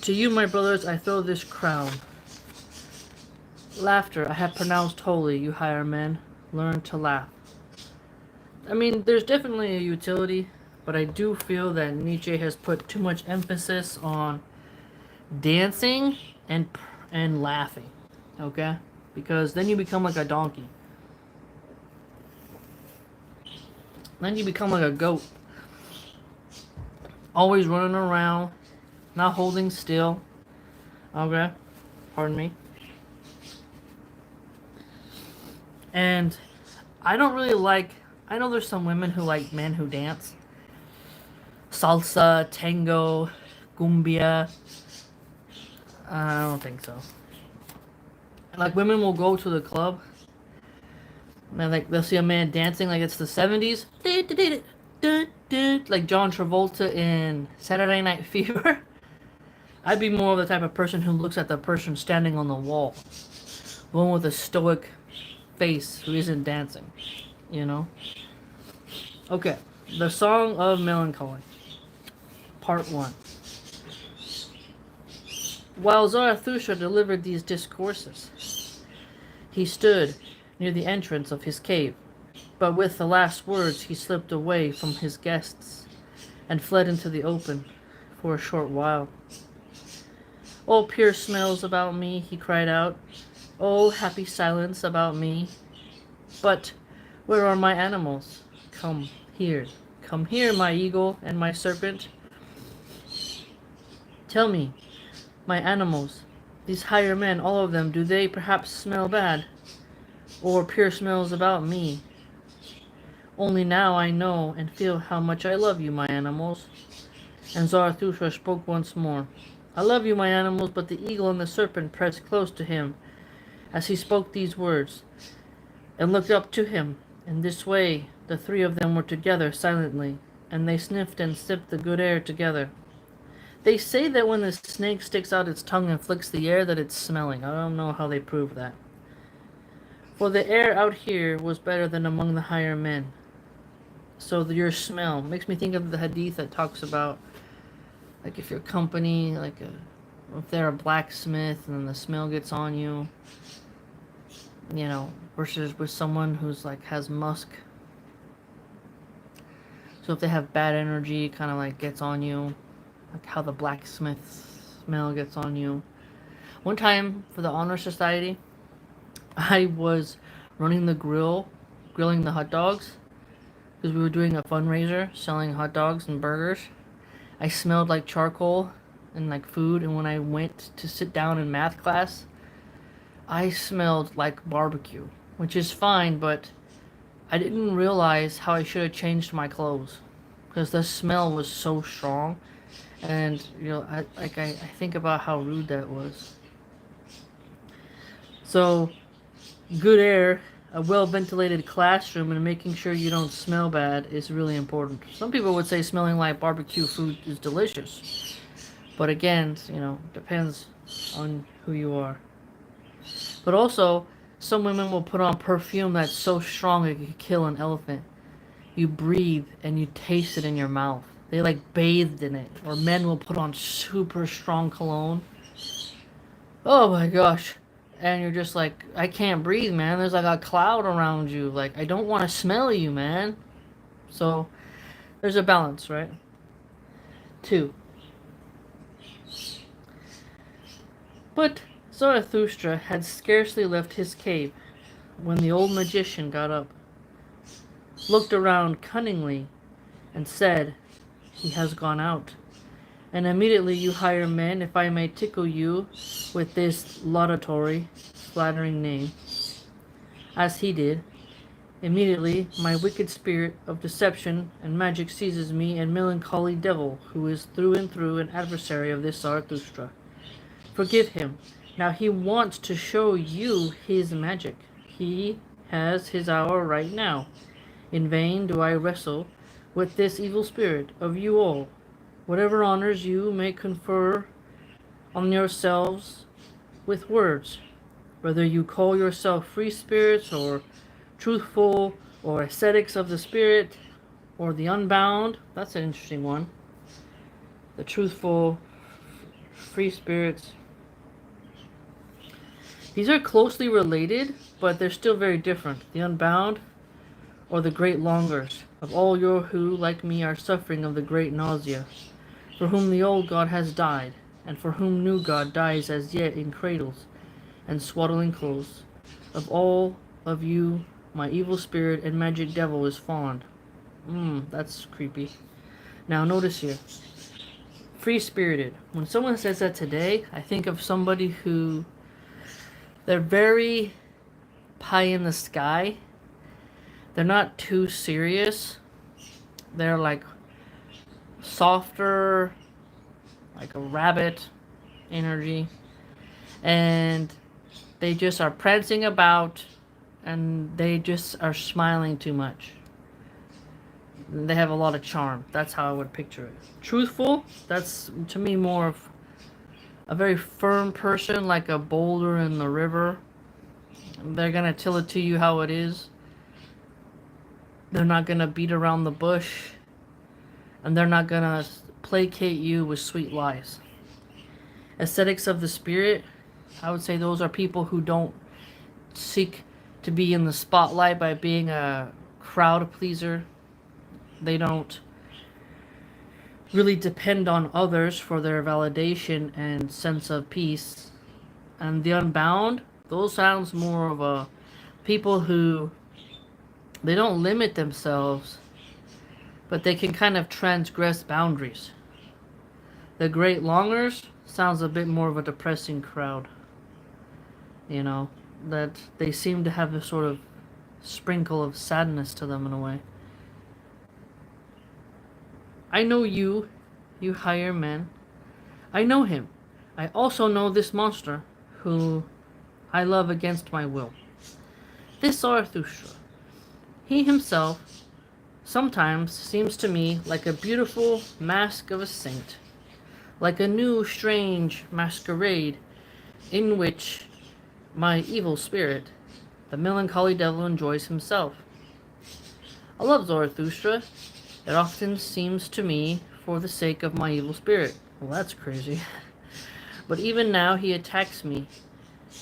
To you, my brothers, I throw this crown. Laughter I have pronounced holy, you higher men. Learn to laugh. I mean, there's definitely a utility, but I do feel that Nietzsche has put too much emphasis on dancing and laughing, okay? Because then you become like a donkey. Then you become like a goat. Always running around, not holding still. Okay? Pardon me. And I don't really like... I know there's some women who like men who dance. Salsa, tango, cumbia. I don't think so. Like, women will go to the club, and like they'll see a man dancing like it's the 70s. Like John Travolta in Saturday Night Fever. I'd be more of the type of person who looks at the person standing on the wall. One with a stoic face who isn't dancing, you know? Okay, the Song of Melancholy, Part 1. While Zarathustra delivered these discourses, he stood near the entrance of his cave, but with the last words he slipped away from his guests and fled into the open for a short while. "Oh, pure smells about me," he cried out. "Oh, happy silence about me. But where are my animals? Come here, my eagle and my serpent. Tell me, my animals, these higher men, all of them, do they perhaps smell bad? Or pure smells about me? Only now I know and feel how much I love you, my animals." And Zarathustra spoke once more. "I love you, my animals," but the eagle and the serpent pressed close to him as he spoke these words, and looked up to him. In this way the three of them were together silently, and they sniffed and sipped the good air together. They say that when the snake sticks out its tongue and flicks the air that it's smelling. I don't know how they prove that. For the air out here was better than among the higher men. So your smell makes me think of the hadith that talks about, like, if your company, like, if they're a blacksmith and the smell gets on you, you know, versus with someone who's like has musk. So if they have bad energy, kind of like gets on you, like how the blacksmith smell gets on you. One time for the honor society, I was running the grill, grilling the hot dogs, because we were doing a fundraiser selling hot dogs and burgers. I smelled like charcoal and like food, and when I went to sit down in math class, I smelled like barbecue, which is fine, but I didn't realize how I should have changed my clothes because the smell was so strong. And you know, I think about how rude that was. So, good air, a well-ventilated classroom, and making sure you don't smell bad is really important. Some people would say smelling like barbecue food is delicious, but again, you know, depends on who you are. But also, some women will put on perfume that's so strong it could kill an elephant. You breathe and you taste it in your mouth. They like bathed in it. Or men will put on super strong cologne. Oh my gosh. And you're just like, I can't breathe, man. There's like a cloud around you. Like, I don't want to smell you, man. So, there's a balance, right? 2. But Zarathustra had scarcely left his cave when the old magician got up, looked around cunningly, and said, "He has gone out. And immediately you hire men, if I may tickle you with this laudatory, flattering name, as he did. Immediately my wicked spirit of deception and magic seizes me, and melancholy devil, who is through and through an adversary of this Zarathustra. Forgive him. Now he wants to show you his magic. He has his hour right now. In vain do I wrestle with this evil spirit of you all. Whatever honors you may confer on yourselves with words, whether you call yourself free spirits or truthful or ascetics of the spirit or the unbound." That's an interesting one. The truthful, free spirits. These are closely related, but they're still very different. The unbound or the great longers of all your who, like me, are suffering of the great nausea, for whom the old God has died, and for whom new God dies as yet in cradles and swaddling clothes. Of all of you, my evil spirit and magic devil is fond. That's creepy. Now notice here, free-spirited. When someone says that today, I think of somebody who, they're very pie in the sky. They're not too serious. They're like softer, like a rabbit energy. And they just are prancing about, and they just are smiling too much. They have a lot of charm. That's how I would picture it. Truthful, that's to me more of a very firm person, like a boulder in the river. They're gonna tell it to you how it is. They're not gonna beat around the bush, and they're not gonna placate you with sweet lies. Ascetics of the spirit, I would say those are people who don't seek to be in the spotlight by being a crowd pleaser. They don't really depend on others for their validation and sense of peace. And the unbound, those sounds more of a people who, they don't limit themselves, but they can kind of transgress boundaries. The great longers sounds a bit more of a depressing crowd. You know, that they seem to have a sort of sprinkle of sadness to them in a way. I know you hire men. I know him. I also know this monster, who I love against my will. This Zarathustra. He himself sometimes seems to me like a beautiful mask of a saint, like a new strange masquerade in which my evil spirit, the melancholy devil, enjoys himself. I love Zarathustra. It often seems to me for the sake of my evil spirit. Well, that's crazy. But even now he attacks me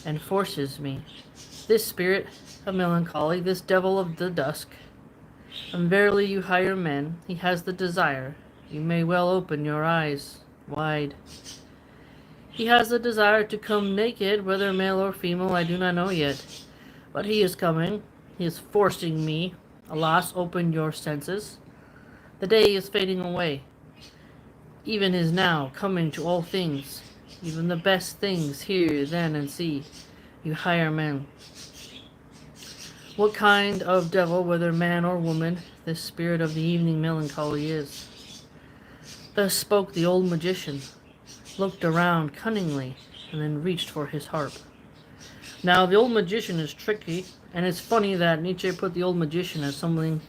and forces me. This spirit of melancholy, this devil of the dusk, and verily you higher men, he has the desire. You may well open your eyes wide. He has the desire to come naked, whether male or female, I do not know yet. But he is coming. He is forcing me. Alas, open your senses. The day is fading away. Even is now coming to all things. Even the best things hear, then, and see. You higher men. What kind of devil, whether man or woman, this spirit of the evening melancholy is? Thus spoke the old magician, looked around cunningly, and then reached for his harp. Now, the old magician is tricky, and it's funny that Nietzsche put the old magician as something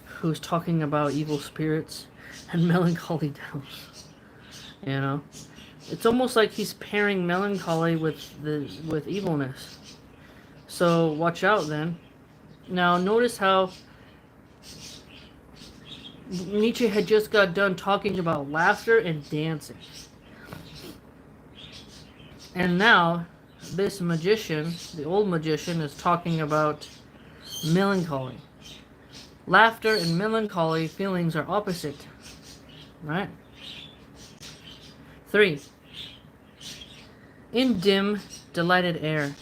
who's talking about evil spirits and melancholy devils. You know? It's almost like he's pairing melancholy with evilness. So, watch out then. Now, notice how Nietzsche had just got done talking about laughter and dancing. And now, this magician, the old magician, is talking about melancholy. Laughter and melancholy feelings are opposite, right? 3. In dim, delighted air,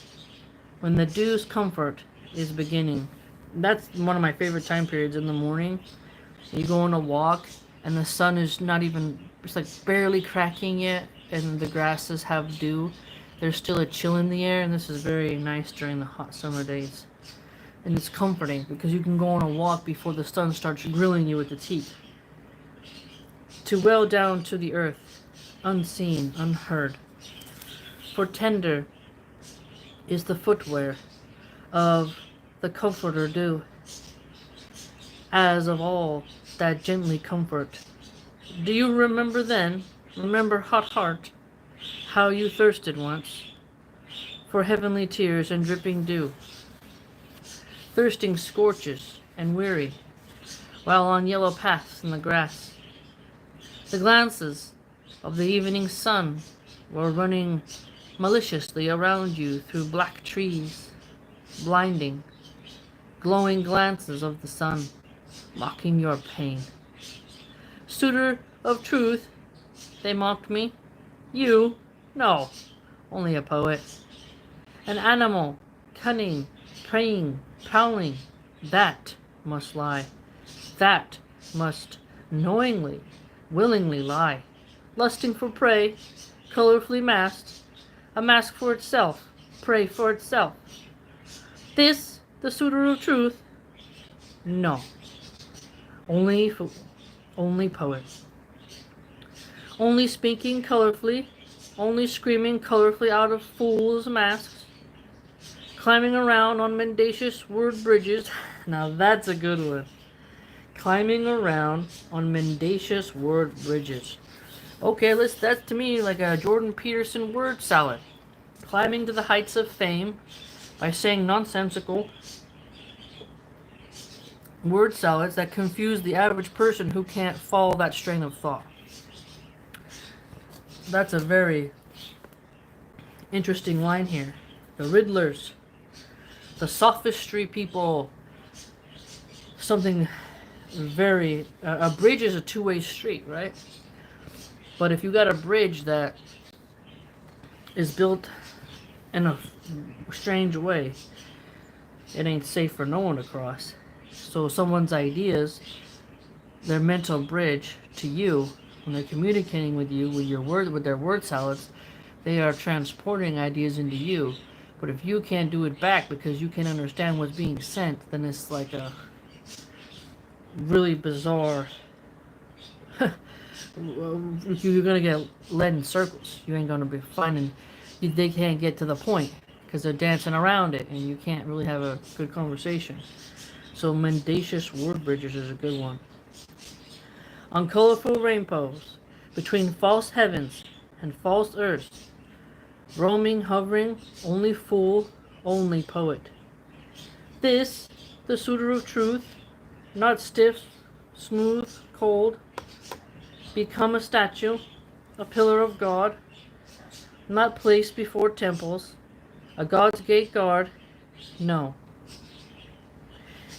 when the dew's comfort is beginning. That's one of my favorite time periods in the morning. You go on a walk, and the sun is not even, it's like barely cracking yet, and the grasses have dew. There's still a chill in the air, and this is very nice during the hot summer days. And it's comforting, because you can go on a walk before the sun starts grilling you with its heat. To well down to the earth, unseen, unheard. For tender is the footwear of the comforter dew, as of all that gently comfort. Do you remember then, remember hot heart, how you thirsted once for heavenly tears and dripping dew? Thirsting scorches and weary, while on yellow paths in the grass, the glances of the evening sun were running maliciously around you through black trees, blinding, glowing glances of the sun, mocking your pain. Suitor of truth, they mocked me. You? No, only a poet. An animal, cunning, praying, prowling, that must lie. That must knowingly, willingly lie. Lusting for prey, colorfully masked, a mask for itself, prey for itself. This, the suitor of truth? No. Only poet. Only speaking colorfully, only screaming colorfully out of fools' masks, climbing around on mendacious word bridges. Now that's a good one. Climbing around on mendacious word bridges. Okay, that's to me like a Jordan Peterson word salad. Climbing to the heights of fame by saying nonsensical word salads that confuse the average person who can't follow that strain of thought. That's a very interesting line here. The riddlers, the sophistry people, something very... a bridge is a two-way street, right? But if you got a bridge that is built in a strange way, it ain't safe for no one to cross. So someone's ideas, their mental bridge to you, when they're communicating with you with their word salads, they are transporting ideas into you. But if you can't do it back because you can't understand what's being sent, then it's like a really bizarre... You're gonna get led in circles. You ain't gonna be finding... They can't get to the point because they're dancing around it, and you can't really have a good conversation. So mendacious word bridges is a good one. On colorful rainbows, between false heavens and false earths, roaming, hovering, only fool, only poet. This, the suitor of truth? not stiff, smooth, cold. Become a statue, a pillar of God, not placed before temples, a God's gate guard, no,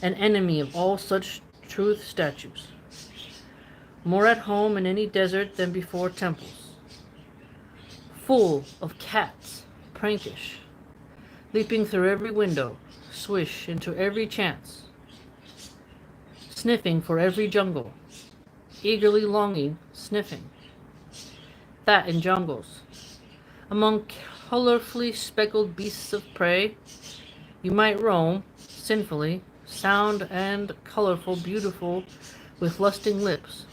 an enemy of all such truth statues, more at home in any desert than before temples, full of cats, prankish, leaping through every window, swish into every chance, sniffing for every jungle, eagerly longing, sniffing, that in jungles, among colorfully speckled beasts of prey, you might roam, sinfully, sound and colorful, beautiful, with lusting lips,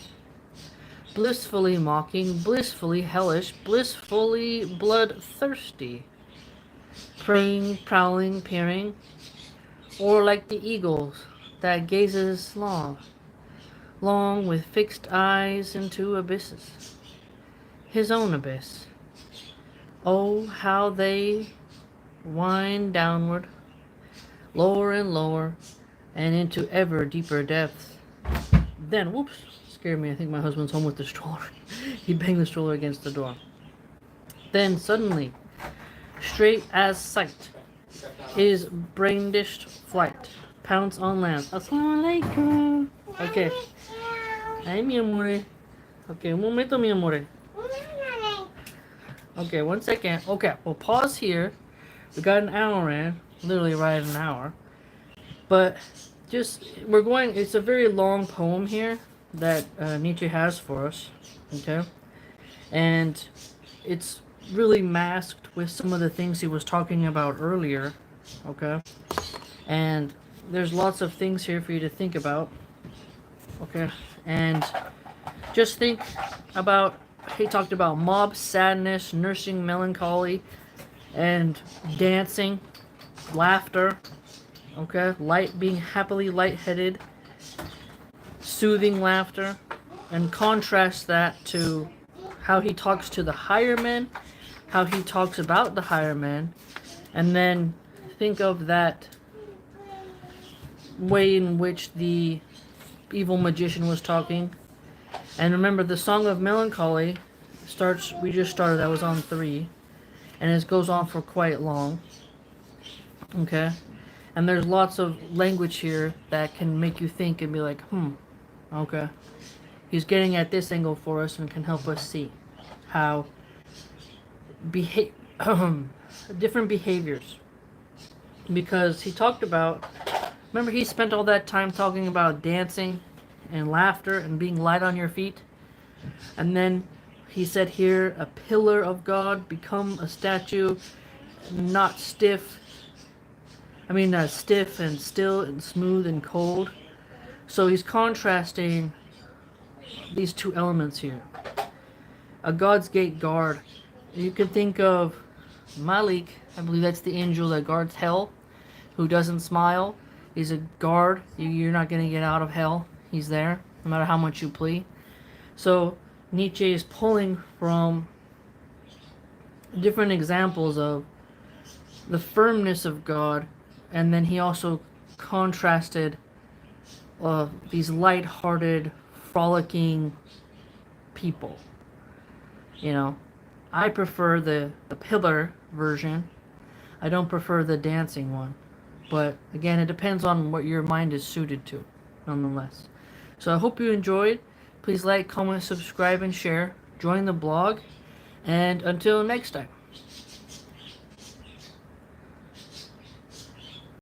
blissfully mocking, blissfully hellish, blissfully bloodthirsty, praying, prowling, peering, or like the eagles that gazes long with fixed eyes into abysses, his own abyss. Oh, how they wind downward, lower and lower, and into ever deeper depths. Then, whoops, scared me. I think my husband's home with the stroller. He banged the stroller against the door. Then, suddenly, straight as sight, his brandished flight, pounce on land. Assalamu alaikum. Okay. Ay, mi amore. Okay, un momento, mi amore. Okay, 1 second. Okay, we'll pause here. We got an hour in, literally right an hour. But we're going, it's a very long poem here that Nietzsche has for us. Okay? And it's really masked with some of the things he was talking about earlier. Okay? And there's lots of things here for you to think about. Okay? And just think about, he talked about mob sadness, nursing melancholy, and dancing, laughter, okay, being happily lightheaded, soothing laughter, and contrast that to how he talks to the higher men, how he talks about the higher men, and then think of that way in which the evil magician was talking. And remember, the Song of Melancholy starts, we just started, that was on 3, and it goes on for quite long, okay? And there's lots of language here that can make you think and be like, okay. He's getting at this angle for us and can help us see how different behaviors. Because he talked about, remember he spent all that time talking about dancing and laughter and being light on your feet. And then he said here, a pillar of God, become a statue, not stiff. Stiff and still and smooth and cold. So he's contrasting these two elements here. A God's gate guard. You could think of Malik, I believe that's the angel that guards hell, who doesn't smile. He's a guard. You're not going to get out of hell. He's there, no matter how much you plead. So Nietzsche is pulling from different examples of the firmness of God, and then he also contrasted these light-hearted, frolicking people. You know, I prefer the pillar version. I don't prefer the dancing one. But again, it depends on what your mind is suited to, nonetheless. So I hope you enjoyed. Please like, comment, subscribe, and share. Join the blog. And until next time.